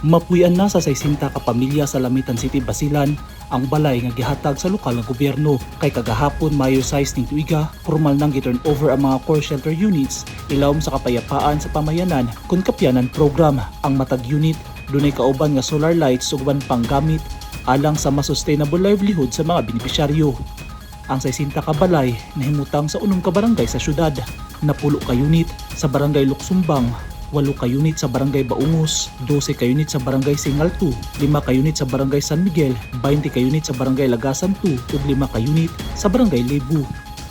Mapuy-an na sa 60 ka pamilya sa Lamitan City, Basilan ang balay nga gihatag sa lokal nga gobyerno. Kay kagahapon Mayo 6 ning tuiga, formal nang gi-turn over ang mga core shelter units ilawom sa kapayapaan sa pamayanan kun kapyanan program. Ang matag unit dunay kauban nga solar lights ug uban pang gamit alang sa mas sustainable livelihood sa mga benepisyaryo. Ang 60 ka balay nahimutang sa 6 ka barangay sa syudad, napulo ka unit sa barangay Luksumbang, 8 ka unit sa barangay Baungos, 12 ka unit sa barangay Singal 2, 5 ka unit sa barangay San Miguel, 20 ka unit sa barangay Lagasan 2 ug 5 ka unit sa barangay Lebu.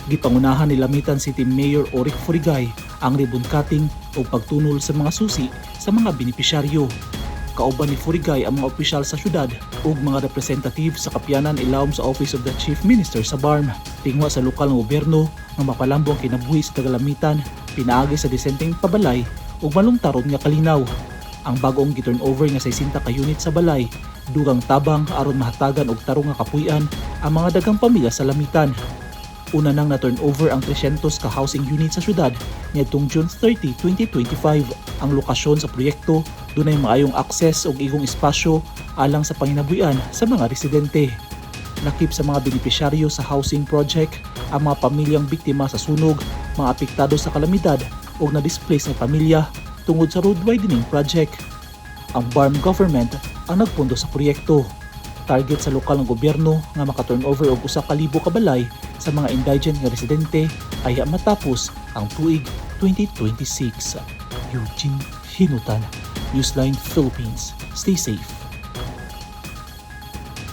Gipangunahan ni Lamitan City Mayor Oric Furigay ang ribbon cutting o pagtunol sa mga susi sa mga benepisyaryo. Kauban ni Furigay ang mga opisyal sa syudad ug mga representative sa kapyanan ilawom sa Office of the Chief Minister sa BARM. Tingwa sa lokal nga gobyerno nga mapalambong kinabuhi sa tagalamitan, pinaagi sa disenteng pabalay ug malungtaron nga kalinaw. Ang bagong gi-turn over nga 60 ka unit sa balay, dugang tabang aron mahatagan og tarong nga kapuy-an ang mga daghang pamilya sa Lamitan. Una nang na-turn over ang 300 ka housing unit sa syudad niadtong June 30, 2025. Ang lokasyon sa proyekto dunay maayong akses ug igong espasyo alang sa panginabuhian sa mga residente. Nakip sa mga benepisyaryo sa housing project ang mga pamilyang biktima sa sunog, mga apektado sa kalamidad ug na-displace nga pamilya tungod sa road widening project. Ang BARM government ang nagpundo sa proyekto. Target sa lokal ng gobyerno nga maka-turn over og 1,000 ka balay sa mga indigent nga residente ay matapos ang tuig 2026. Eugene Hinutan, Newsline Philippines. Stay safe.